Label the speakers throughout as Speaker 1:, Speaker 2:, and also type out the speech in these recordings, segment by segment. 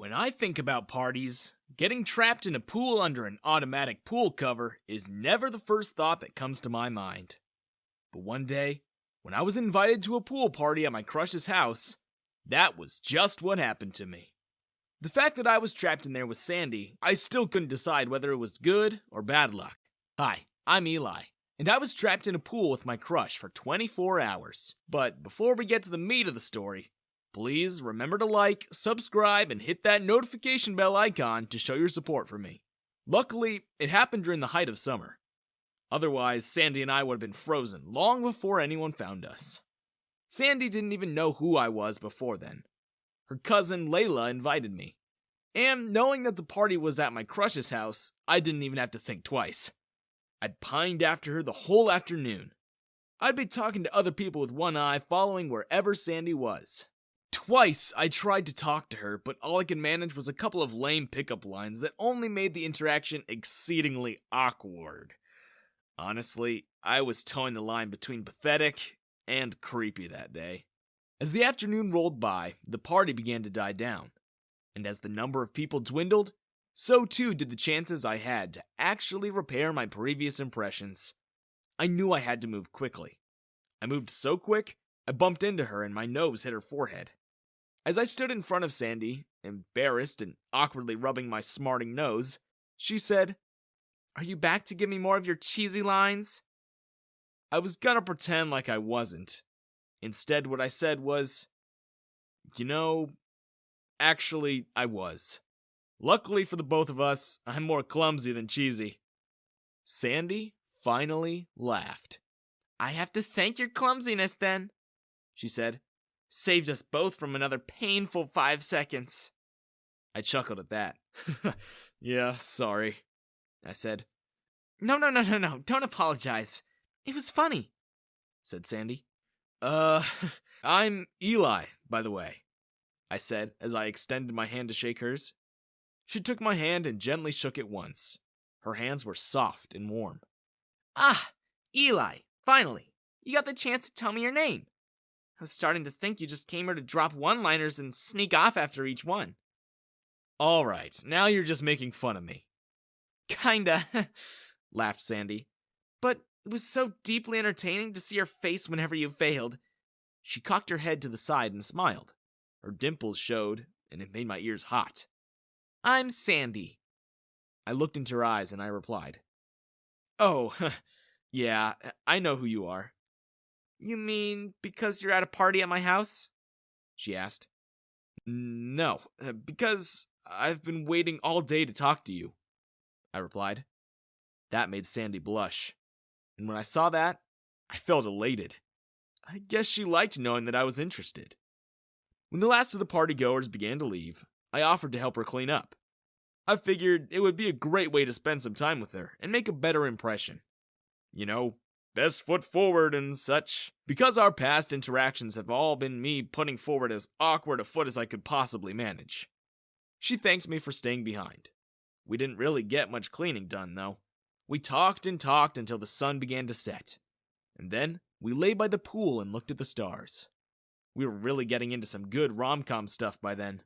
Speaker 1: When I think about parties, getting trapped in a pool under an automatic pool cover is never the first thought that comes to my mind. But one day, when I was invited to a pool party at my crush's house, that was just what happened to me. The fact that I was trapped in there with Sandy, I still couldn't decide whether it was good or bad luck. Hi, I'm Eli, and I was trapped in a pool with my crush for 24 hours. But before we get to the meat of the story, please remember to like, subscribe, and hit that notification bell icon to show your support for me. Luckily, it happened during the height of summer. Otherwise, Sandy and I would have been frozen long before anyone found us. Sandy didn't even know who I was before then. Her cousin Layla invited me. And knowing that the party was at my crush's house, I didn't even have to think twice. I'd pined after her the whole afternoon. I'd be talking to other people with one eye, following wherever Sandy was. Twice I tried to talk to her, but all I could manage was a couple of lame pickup lines that only made the interaction exceedingly awkward. Honestly, I was towing the line between pathetic and creepy that day. As the afternoon rolled by, the party began to die down, and as the number of people dwindled, so too did the chances I had to actually repair my previous impressions. I knew I had to move quickly. I moved so quick, I bumped into her and my nose hit her forehead. As I stood in front of Sandy, embarrassed and awkwardly rubbing my smarting nose, she said, "Are you back to give me more of your cheesy lines?" I was gonna pretend like I wasn't. Instead, what I said was, actually, I was. Luckily for the both of us, I'm more clumsy than cheesy. Sandy finally laughed. "I have to thank your clumsiness then," she said. "Saved us both from another painful 5 seconds. I chuckled at that. "Yeah, sorry," I said. No, don't apologize. It was funny," said Sandy. I'm Eli, by the way," I said as I extended my hand to shake hers. She took my hand and gently shook it once. Her hands were soft and warm. "Ah, Eli, finally. You got the chance to tell me your name. I was starting to think you just came here to drop one-liners and sneak off after each one." "Alright, now you're just making fun of me." "Kinda," laughed Sandy. "But it was so deeply entertaining to see your face whenever you failed." She cocked her head to the side and smiled. Her dimples showed, and it made my ears hot. "I'm Sandy." I looked into her eyes and I replied, "Oh, yeah, I know who you are." "You mean because you're at a party at my house?" she asked. "No, because I've been waiting all day to talk to you," I replied. That made Sandy blush, and when I saw that, I felt elated. I guess she liked knowing that I was interested. When the last of the partygoers began to leave, I offered to help her clean up. I figured it would be a great way to spend some time with her and make a better impression. Best foot forward and such. Because our past interactions have all been me putting forward as awkward a foot as I could possibly manage. She thanked me for staying behind. We didn't really get much cleaning done, though. We talked and talked until the sun began to set. And then we lay by the pool and looked at the stars. We were really getting into some good rom-com stuff by then.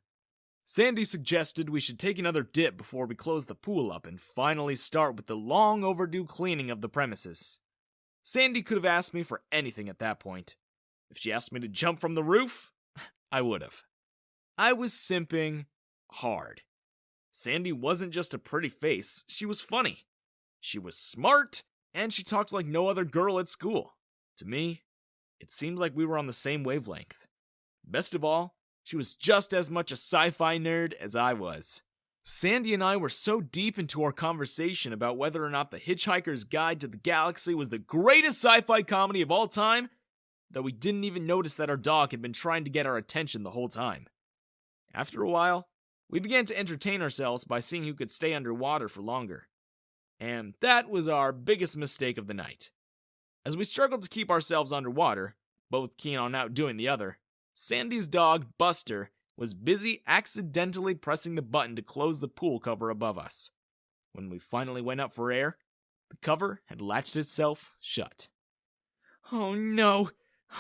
Speaker 1: Sandy suggested we should take another dip before we close the pool up and finally start with the long overdue cleaning of the premises. Sandy could have asked me for anything at that point. If she asked me to jump from the roof, I would have. I was simping hard. Sandy wasn't just a pretty face, she was funny. She was smart, and she talked like no other girl at school. To me, it seemed like we were on the same wavelength. Best of all, she was just as much a sci-fi nerd as I was. Sandy and I were so deep into our conversation about whether or not The Hitchhiker's Guide to the Galaxy was the greatest sci-fi comedy of all time that we didn't even notice that our dog had been trying to get our attention the whole time. After a while, we began to entertain ourselves by seeing who could stay underwater for longer. And that was our biggest mistake of the night. As we struggled to keep ourselves underwater, both keen on outdoing the other, Sandy's dog, Buster, was busy accidentally pressing the button to close the pool cover above us. When we finally went up for air, the cover had latched itself shut. "Oh no!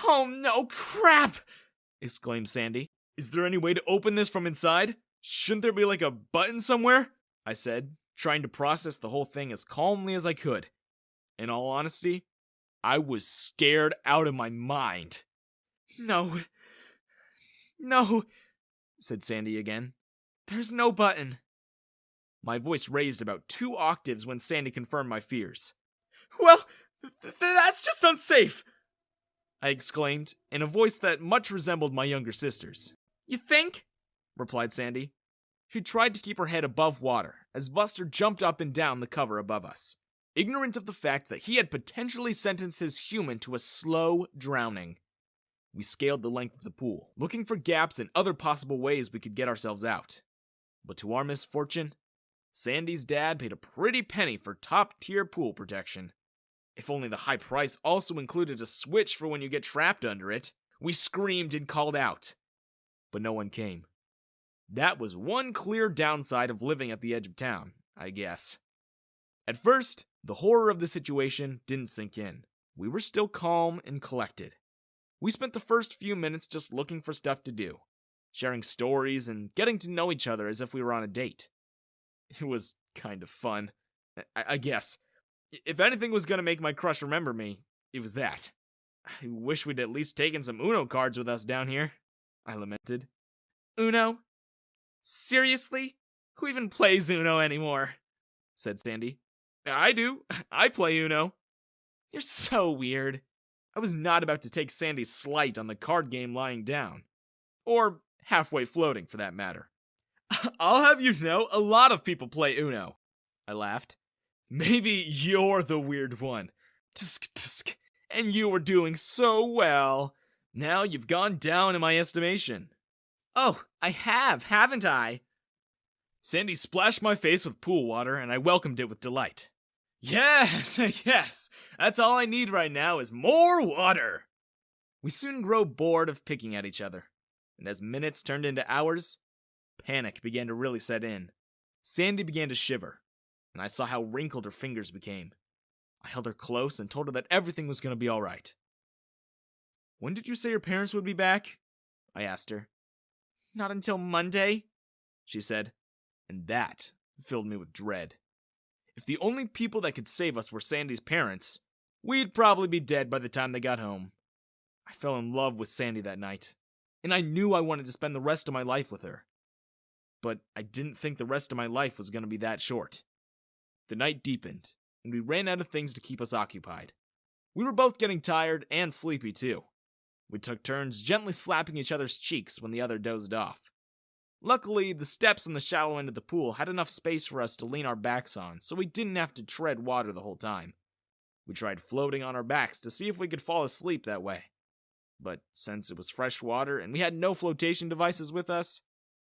Speaker 1: Oh no, crap!" exclaimed Sandy. "Is there any way to open this from inside?" Shouldn't there be like a button somewhere? I said, trying to process the whole thing as calmly as I could. In all honesty, I was scared out of my mind. No, said Sandy again. There's no button. My voice raised about 2 octaves when Sandy confirmed my fears. Well, that's just unsafe, I exclaimed, in a voice that much resembled my younger sister's. You think? Replied Sandy. She tried to keep her head above water as Buster jumped up and down the cover above us, ignorant of the fact that he had potentially sentenced his human to a slow drowning. We scaled the length of the pool, looking for gaps and other possible ways we could get ourselves out. But to our misfortune, Sandy's dad paid a pretty penny for top-tier pool protection. If only the high price also included a switch for when you get trapped under it. We screamed and called out. But no one came. That was one clear downside of living at the edge of town, I guess. At first, the horror of the situation didn't sink in. We were still calm and collected. We spent the first few minutes just looking for stuff to do, sharing stories and getting to know each other as if we were on a date. It was kind of fun, I guess. If anything was going to make my crush remember me, it was that. I wish we'd at least taken some Uno cards with us down here, I lamented. Uno? Seriously? Who even plays Uno anymore? Said Sandy. I do. I play Uno. You're so weird. I was not about to take Sandy's slight on the card game lying down. Or halfway floating, for that matter. I'll have you know, a lot of people play Uno. I laughed. Maybe you're the weird one. Tsk, tsk. And you were doing so well. Now you've gone down in my estimation. Oh, I have, haven't I? Sandy splashed my face with pool water, and I welcomed it with delight. Yes, yes, that's all I need right now is more water. We soon grow bored of picking at each other, and as minutes turned into hours, panic began to really set in. Sandy began to shiver, and I saw how wrinkled her fingers became. I held her close and told her that everything was going to be all right. When did you say your parents would be back? I asked her. Not until Monday, she said, and that filled me with dread. If the only people that could save us were Sandy's parents, we'd probably be dead by the time they got home. I fell in love with Sandy that night, and I knew I wanted to spend the rest of my life with her. But I didn't think the rest of my life was going to be that short. The night deepened, and we ran out of things to keep us occupied. We were both getting tired and sleepy too. We took turns gently slapping each other's cheeks when the other dozed off. Luckily, the steps in the shallow end of the pool had enough space for us to lean our backs on, so we didn't have to tread water the whole time. We tried floating on our backs to see if we could fall asleep that way. But since it was fresh water and we had no flotation devices with us,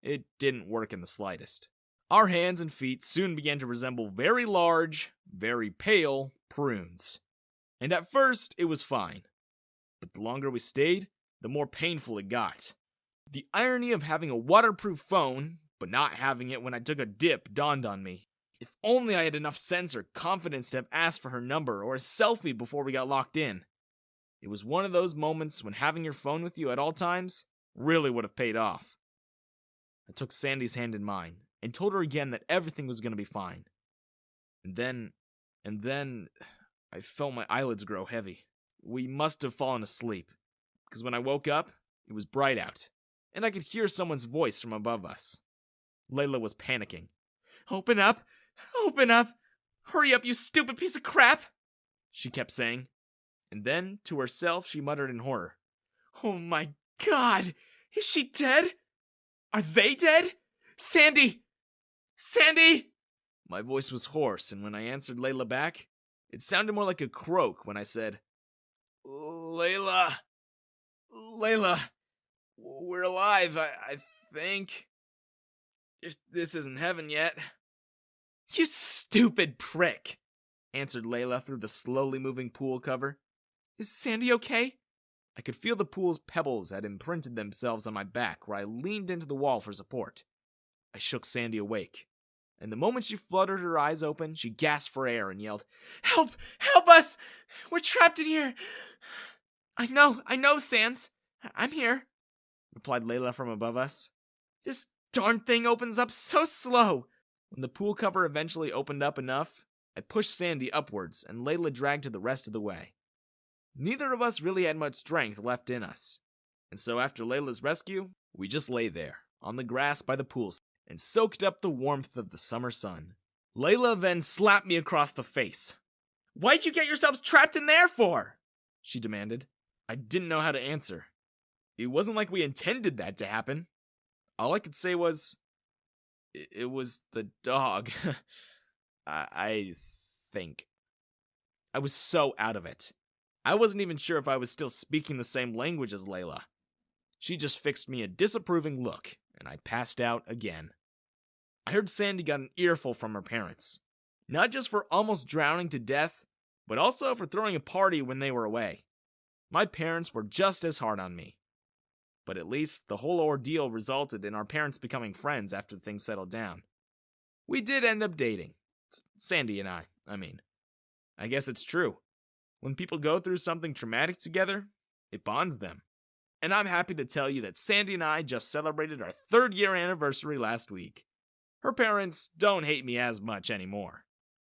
Speaker 1: it didn't work in the slightest. Our hands and feet soon began to resemble very large, very pale prunes. And at first, it was fine. But the longer we stayed, the more painful it got. The irony of having a waterproof phone, but not having it when I took a dip, dawned on me. If only I had enough sense or confidence to have asked for her number or a selfie before we got locked in. It was one of those moments when having your phone with you at all times really would have paid off. I took Sandy's hand in mine and told her again that everything was going to be fine. And then, I felt my eyelids grow heavy. We must have fallen asleep, because when I woke up, it was bright out, and I could hear someone's voice from above us. Layla was panicking. Open up! Open up! Hurry up, you stupid piece of crap! She kept saying. And then, to herself, she muttered in horror. Oh my God! Is she dead? Are they dead? Sandy! Sandy! My voice was hoarse, and when I answered Layla back, it sounded more like a croak when I said, Layla, we're alive, I think. If this isn't heaven yet. You stupid prick, answered Layla through the slowly moving pool cover. Is Sandy okay? I could feel the pool's pebbles had imprinted themselves on my back where I leaned into the wall for support. I shook Sandy awake, and the moment she fluttered her eyes open, she gasped for air and yelled, Help! Help us! We're trapped in here! I know, Sans. I'm here, replied Layla from above us. This darn thing opens up so slow. When the pool cover eventually opened up enough, I pushed Sandy upwards and Layla dragged her the rest of the way. Neither of us really had much strength left in us, and so after Layla's rescue, we just lay there, on the grass by the pool, and soaked up the warmth of the summer sun. Layla then slapped me across the face. "Why'd you get yourselves trapped in there for?" she demanded. I didn't know how to answer. It wasn't like we intended that to happen. All I could say was, it was the dog. I think. I was so out of it. I wasn't even sure if I was still speaking the same language as Layla. She just fixed me a disapproving look, and I passed out again. I heard Sandy got an earful from her parents. Not just for almost drowning to death, but also for throwing a party when they were away. My parents were just as hard on me. But at least the whole ordeal resulted in our parents becoming friends after things settled down. We did end up dating. Sandy and I mean. I guess it's true. When people go through something traumatic together, it bonds them. And I'm happy to tell you that Sandy and I just celebrated our 3rd year anniversary last week. Her parents don't hate me as much anymore.